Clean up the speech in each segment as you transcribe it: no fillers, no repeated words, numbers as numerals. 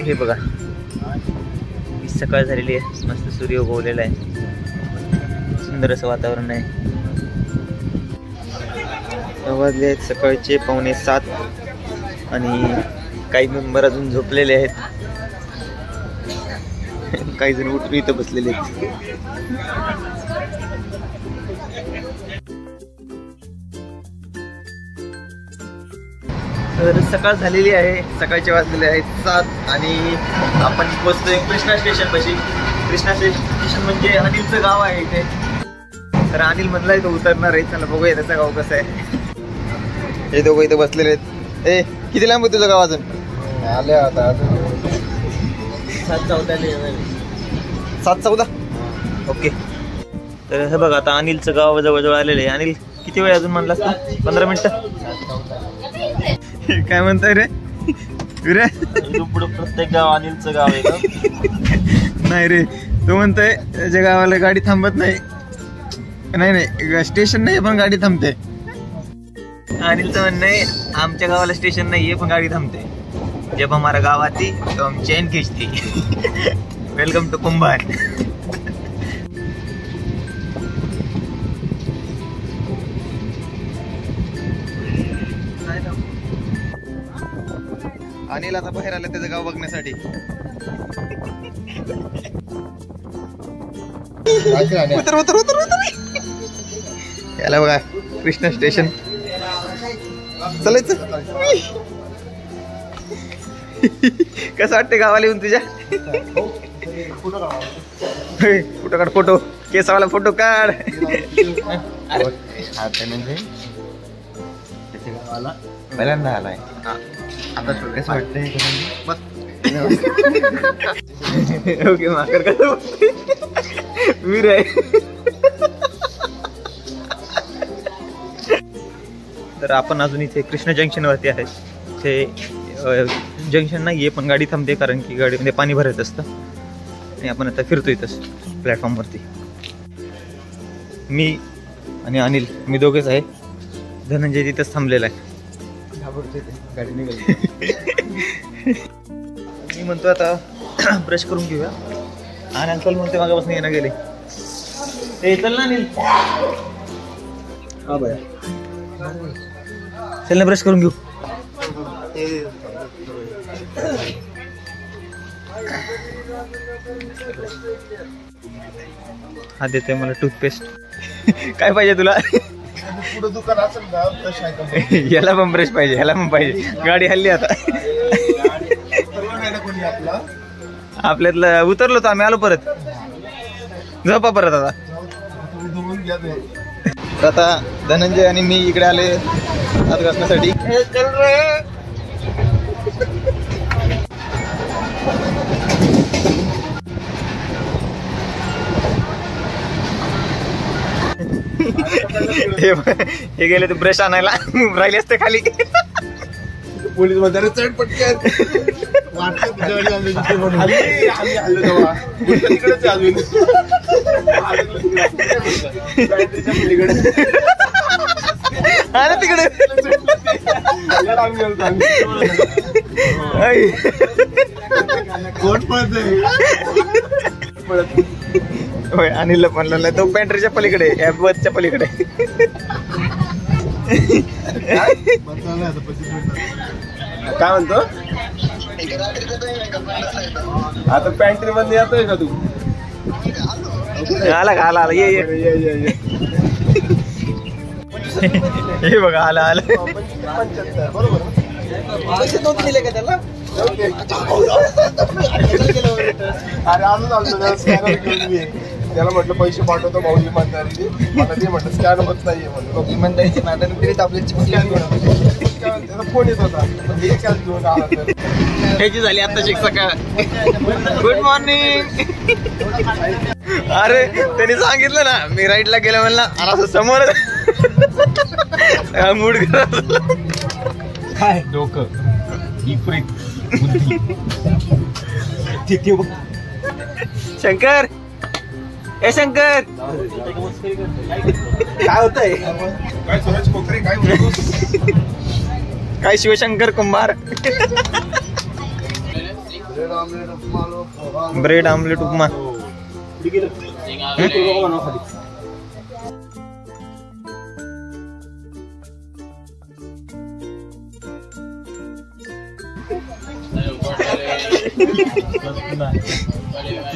हे बघा सकाळ झालेली आहे, मस्त सूर्य उगवलेला आहे, सुंदर असं वातावरण आहे. वाजले आहेत सकाळचे 6:45 आणि काही मेंबर अजून झोपलेले आहेत, काही जण उठून इथं बसलेले आहेत. तर सकाळ झालेली आहे, सकाळचे वाजलेले आहेत 7 आणि आपण पोहोचतोय कृष्णा स्टेशन पाशी. कृष्णा स्टेशन म्हणजे अनिलचं गाव आहे इथे. तर अनिल म्हणलाय तो उतरणार आहे, चला बघूया त्याचं गाव कसं आहे. हे दोघं इथे बसलेले आहेत. ए किती लांब आहे तुझं गाव अजून? आले आता 7:14. ओके. तर हे बघा आता अनिलचं गाव जवळजवळ आलेलं आहे. अनिल किती वेळ अजून म्हणलास तू? 15 मिनिटं. काय म्हणताय रे? प्रत्येक गाव अनिलचं गाव आहे का? नाही रे, तो म्हणतोय त्याच्या गावाला गाडी थांबत नाही. नाही स्टेशन नाही पण गाडी थांबते. अनिलचं म्हणणं आहे आमच्या गावाला स्टेशन नाहीये पण गाडी थांबते. जब हमारा गाव आती तो हम चैन खींचती. वेलकम टू कुंभार. अनिल आता बाहेर आलं त्याचं गाव बघण्यासाठी. उतर उतर उतर उतर. याला बघा कृष्णा स्टेशन. चलायचं. कसं वाटते गावाला येऊन तुझ्या? फोटो काढ, फोटो केसावाला फोटो काढ. पहिल्यांदा आलाय आता कसं वाटतंय? ओके माकर कसं वीर आहे. तर आपण अजून इथे कृष्ण जंक्शन वरती आहे. ते जंक्शन नाहीये पण गाडी थांबते कारण की गाडीमध्ये पाणी भरायचं असतं आणि आपण आता फिरतो इथंच प्लॅटफॉर्मवरती. मी आणि अनिल मी दोघेच आहे. धनंजय तिथंच थांबलेला आहे. गाडी निघाली. मी म्हणतो आता ब्रश करून घेऊया. आणि अंकल म्हणते मागापासून येणं गेले. ते चल ना अनिल. हा बाय चल ना ब्रश करून घेऊ. हा देतोय मला टूथपेस्ट. काय पाहिजे तुला? दुकान असेल ना. याला पण ब्रश पाहिजे, ह्याला पण पाहिजे. गाडी हल्ली आता. आपल्यातलं उतरलो तर आम्ही आलो परत. झोपा परत आता. आता धनंजय आणि मी इकडे आले हात घासण्यासाठी. हे गेले ते ब्रश आणायला राहिले असते खाली. पोलीस मध्ये चढ पटकन. तिकडे होय अनिलला म्हणलं तो पॅन्ट्रीच्या पलीकडे बसच्या पलीकडे. काय म्हणतो? आता पॅन्ट्री मध्ये येतोय का तू? आला का? आला आला. ये हे बघा आला आला. बरोबर. पैसे नोट दिले का त्याला? अरे अजून आलो स्कॅनर घेऊन ये. त्याला म्हटलं पैसे पाठवतो भाऊ इमानदारी. मला ते म्हटलं स्कॅन होत नाहीये म्हणून. इमानदारीची मॅटर तरी आपल्याची फोन येत होता. घेऊन आला तर ह्याची झाली आत्ताची सकाळ. Good morning. अरे त्यांनी सांगितलं ना मी राईटला गेलं म्हणला आणि असं समोर मूड काय डोकं विपरीत बुद्धी. शंकर ए शंकर काय होतंय? काय सूरज कोकरे काय म्हणतोस? काय शिवशंकर कुंभार. ब्रेड आमलेट उपमा.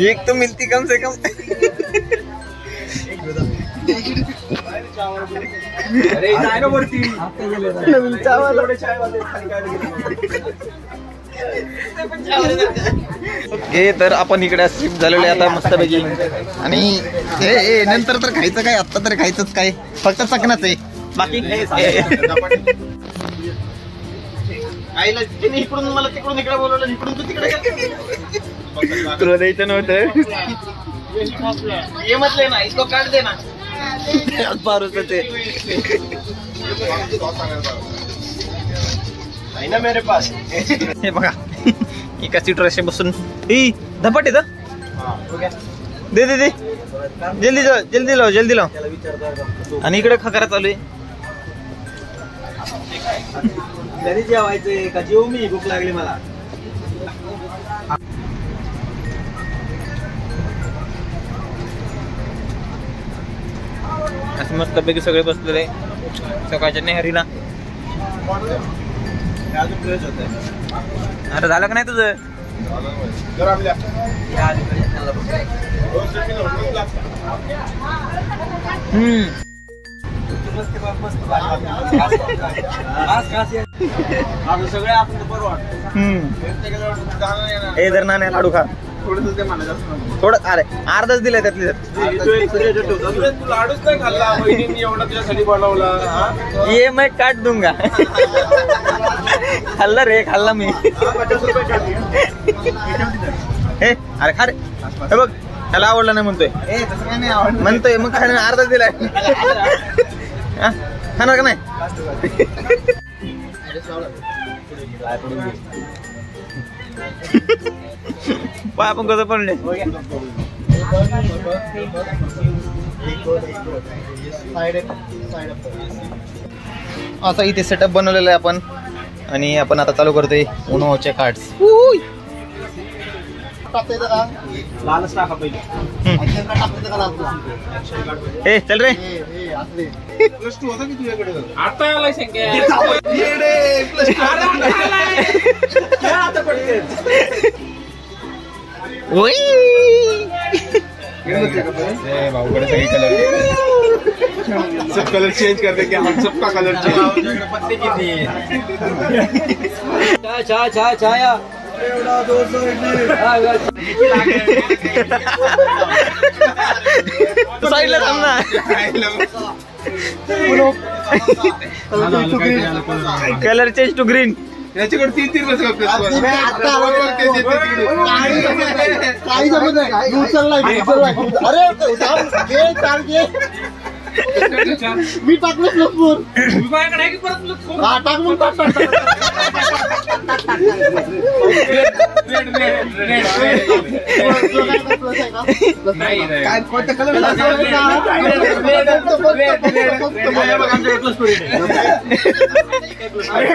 एक तो मिलती कम से कम. हे तर आपण इकडे शिफ्ट झालेले आता मस्तपैकी. आणि नंतर तर खायचं काय, आता तर खायचंच काय, फक्त चकनाच आहे बाकी. आईला इकडून मला तिकडून इकडे बोलवलं, इकडून तू तिकडे तुला द्यायचं नव्हतं. ये म्हटलंय ना, इसको काढ दे ना. पारूच ते मेरे पास. हे बघा एका सीटर असे बसून धपाट येत. दे दे दे जल्दी जाऊ, जल्दी लाव, जल्दी लाव. आणि इकडे खकारा चालू आहे. घरी जेवायचंय का जेवू मी, भूक लागली मला. असं मस्तपैकी सगळे बसलेले सकाळच्या नेहरीला. अरे झालं का नाही तुझं? सगळे आपण हे जर नाण्या लाडू खा थोडं. अरे अर्धच दिलंय त्यातली. लाडूच नाही खाल्ला बहिणींनी, एवढा तुझ्यासाठी बनवला. ये मैं काट दूंगा. खाल्ला रे, खाल्ला मी. हे अरे खा रे. हे बघ त्याला आवडलं नाही म्हणतोय. म्हणतोय मग खाणे अर्धाच दिलाय. खाणार का नाही? पाय आपण कसं पडले. असा इथे सेटअप बनवलेला आहे आपण. आणि आपण आता चालू करतोय उन्हाचे कार्ड्स. लालच टाका पहिले. ए चल रे. प्लस 2 होता की तुझ्याकडे? आता आलाय संख्या. आता पडते. ओय सब कलर चेंज कर दे क्या? हम सबका कलर चेंज. पत्ते कितनी है? छाया साईडला थांब ना. Colour change to green. याच्याकडे 3 बस मी टाकलं लपूर.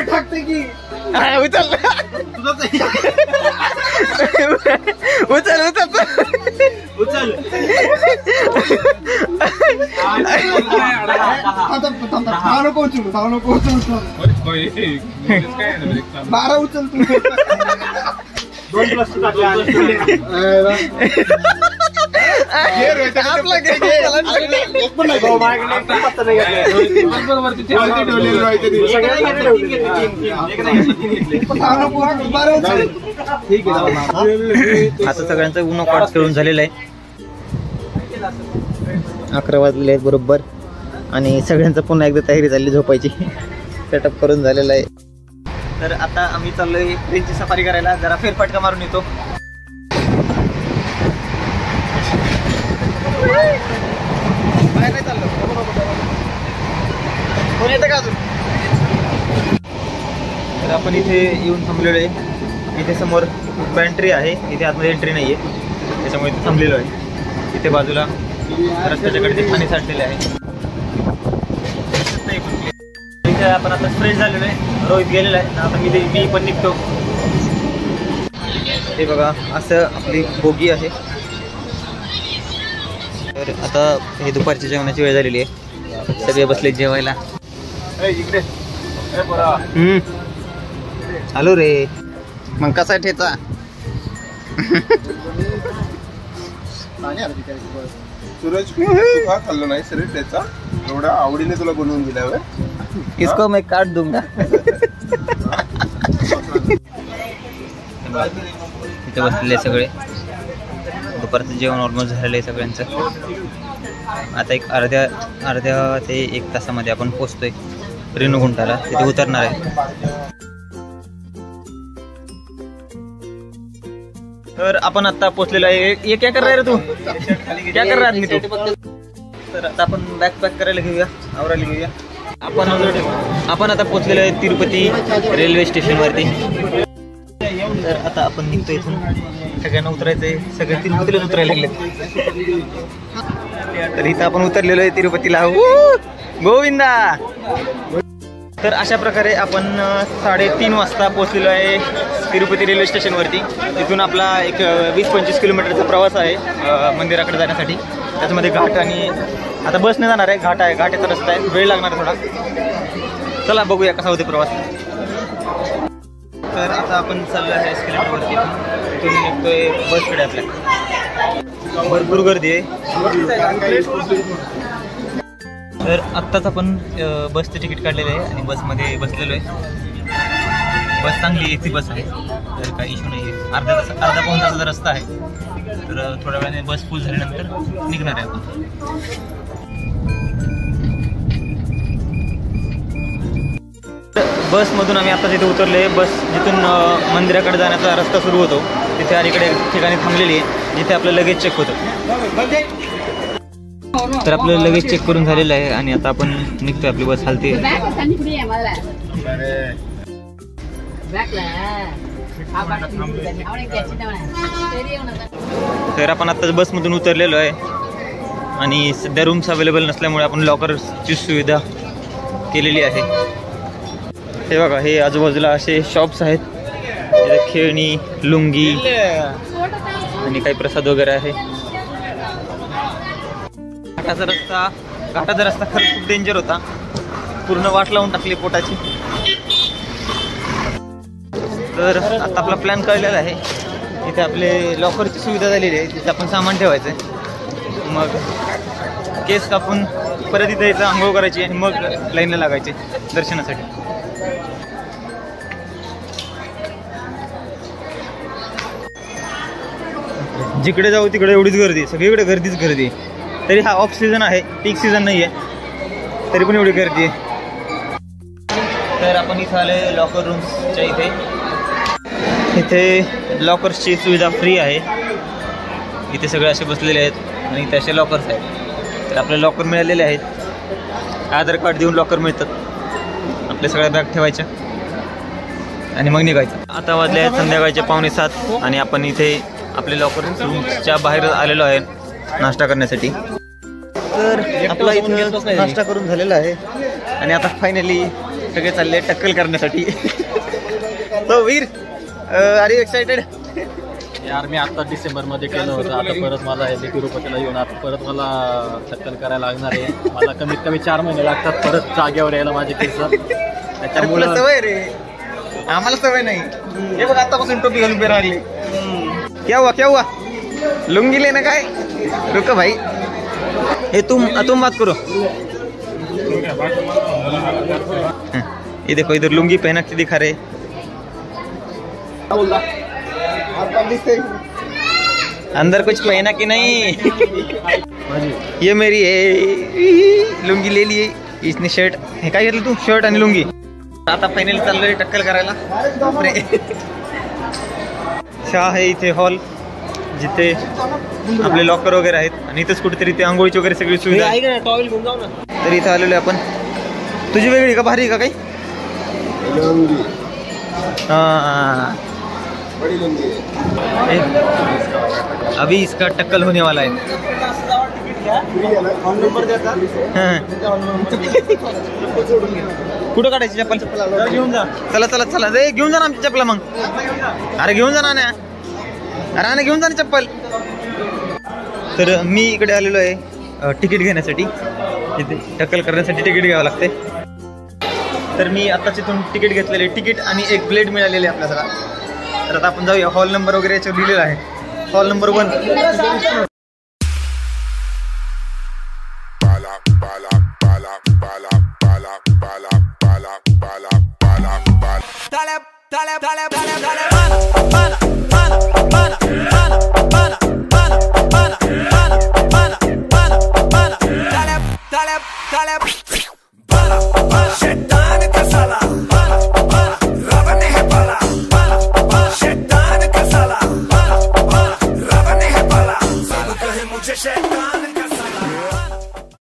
टाकते की उचल उचल उचल बारा उचल तू. 2+2 आता सगळ्यांचं उन्हा कॉट खेळून झालेलं आहे. 11 वाजलेले आहेत बरोबर. आणि सगळ्यांचं पुन्हा एकदा तयारी झाली झोपायची. सेटअप करून झालेलं आहे. तर आता आम्ही चाललोय ट्रेनची सफारी करायला. जरा फेरफटका मारून येतो. बाहेर नाही चाललो. कोण येतं का अजून? तर आपण इथे येऊन थांबलेलो आहे. इथे समोर पॅन्ट्री आहे. इथे आतमध्ये एंट्री नाही आहे, त्याच्यामुळे इथे थांबलेलो आहे. इथे बाजूला रस्त्याच्याकडे ते पाणी साठलेले आहे. इथे आपण आता फ्रेश झालेलो आहे. रोहित गेलेला आहे. आता मी पण निघतो. हे बघा असं आपली बोगी आहे. तर आता हे दुपारच्या जेवणाची वेळ झालेली आहे. सगळे बसले जेवायला. इकडे आलो रे. मग कसा ठेचा? सूरज तू का खाल्लं नाही सर त्याचा एवढा आवडीने तुला बनवून दिल्यावर? इसको मैं काट दूंगा. इथे बसलेले सगळे. दुपारचं जेवण ऑलमोस्ट झालेलं आहे सगळ्यांचं. आता एक अर्ध्या ते 1 तासामध्ये आपण पोचतोय रेणुगुंटाला. तिथे उतरणार आहे. तर आपण आता पोचलेलो आहे. ये क्या कर रहा है रे तू? क्या कर रहा आदमी तू? तर आता आपण बॅग पॅक करायला घेऊया, आवरायला घेऊया. आपण आता पोचलेलो आहे तिरुपती रेल्वे स्टेशनवरती. तर आता आपण निघतो इथून. सगळ्यांना उतरायचंय. सगळे तिरुपतीला उतरायला लागले. तर इथं आपण उतरलेलो आहे तिरुपतीला. गोविंदा. तर अशा प्रकारे आपण 3:30 वाजता पोहोचलेलो आहे तिरुपती रेल्वे स्टेशनवरती. तिथून आपला एक 20-25 किलोमीटरचा प्रवास आहे मंदिराकडे जाण्यासाठी. त्याच्यामध्ये घाट आणि आता बसने जाणार आहे. घाट आहे, घाटाचा रस्ता आहे, वेळ लागणार थोडा. चला बघूया कसा होते प्रवास. तर आता आपण चाललो आहे एस्केलेटरवरती. इथून निघतोय बसकडे. आपल्या भरपूर गर्दी आहे. तर आत्ताच आपण बसचं तिकीट काढलेलं आहे आणि बसमध्ये बसलेलो आहे. बस चांगली AC बस आहे, तर काही इश्यू नाही आहे. अर्धा पाऊण तासाचा रस्ता आहे. तर थोड्या वेळाने बस फुल झाल्यानंतर निघणार आहे आपण. बसमधून आम्ही आता तिथे उतरले आहे. बस जिथून मंदिराकडे जाण्याचा रस्ता सुरू होतो तिथे अलीकडे ठिकाणी थांबलेली आहे, जिथे आपलं लगेज चेक होतं. तर आपलं लगेज चेक करून झालेलं आहे आणि आता आपण निघतोय. आपली बस हालते. तर आपण आत्ताच बसमधून उतरलेलो आहे आणि सध्या रूम्स अवेलेबल नसल्यामुळे आपण लॉकरची सुविधा केलेली आहे. हे बघा, हे आजूबाजूला असे शॉप्स आहेत. तिथे खेळणी, लुंगी आणि काही प्रसाद वगैरे आहे. घाटाचा रस्ता खरंच खूप डेंजर होता. पूर्ण वाट लावून टाकली पोटाची. तर आता आपला प्लॅन कळलेला आहे. इथे आपले लॉकरची सुविधा झालेली आहे. तिथे आपण सामान ठेवायचं आहे. मग केस कापून परत इथे यायचं, आंघोळ करायची आणि मग लाईनला लागायचे दर्शनासाठी. जिकडे जाऊ तिकडे एवढीच गर्दी. सगळीकडे गर्दीच गर्दी. तरी हा ऑफ सीझन आहे, पीक सीझन नाही आहे, तरी पण एवढी गर्दी आहे. तर आपण इथं आले लॉकर रूम्सच्या इथे. इथे लॉकर्सची सुविधा फ्री आहे. इथे सगळे असे बसलेले आहेत आणि इथे असे लॉकर्स आहेत. तर आपले लॉकर मिळालेले आहेत. आधार कार्ड देऊन लॉकर मिळतात. आपल्या सगळ्या बॅग ठेवायच्या आणि मग निघायचं. आता वाजले आहेत संध्याकाळचे 6:45 आणि आपण इथे आपले लॉकर रूमच्या बाहेर आलेलो आहे नाश्ता करण्यासाठी. तर आपला इथं नाश्ता करून झालेला आहे आणि आता फायनली सगळे चालले टक्कल करण्यासाठी. तो वीर, आर यू एक्साइटेड? यार मी आता डिसेंबरमध्ये केलं होतं. आता परत मला हे तिरुपतीला येऊन आता परत मला टक्कल करायला लागणार आहे. मला कमीत कमी 4 महिने लागतात परत जागेवर यायला माझे केस. त्याच्यामुळे सवय रे, आम्हाला सवय नाही. हे बघ आतापासून टोपी घालून उभे राहिले. क्या हुआ लुंगी लेना काय? रुको भाई, ये तुम बात करो. ये देखो इधर लुंगी पहना के दिखा रहे. अंदर कुछ पहना कि नहीं? ये मेरी है लुंगी ले लिए इसने. शर्ट हे काय घेतलं तू? शर्ट आणि लुंगी. आता फायनली चाललोय टक्कल करायला. शाह आहे इथे हॉल, जिथे आपले लॉकर वगैरे आहेत आणि इथेच कुठेतरी ते आंघोळीची वगैरे सगळी सुविधा आहे. टॉवेल घेऊन जाऊ ना. तर इथं आलेलो आपण. तुझी वेगळी का भारी का काही? हाँ, अभी इसका टक्कल होने वाला है. कुठं काढायची चप्पल? घेऊन जा. चला चला चला, रे घेऊन जा ना आमची चप्पल. मग अरे घेऊन जा ना. राणा घेऊन जा ना चप्पल. तर मी इकडे आलेलो आहे तिकीट घेण्यासाठी. इथे टक्कल करण्यासाठी तिकीट घ्यावं लागते. तर मी आत्ताच इथून तिकीट घेतलेले, तिकीट आणि एक ब्लेड मिळालेली आहे आपल्याला. तर आता आपण जाऊया. हॉल नंबर वगैरे याच्यावर लिहिलेला आहे, हॉल नंबर 1. Şettane kasala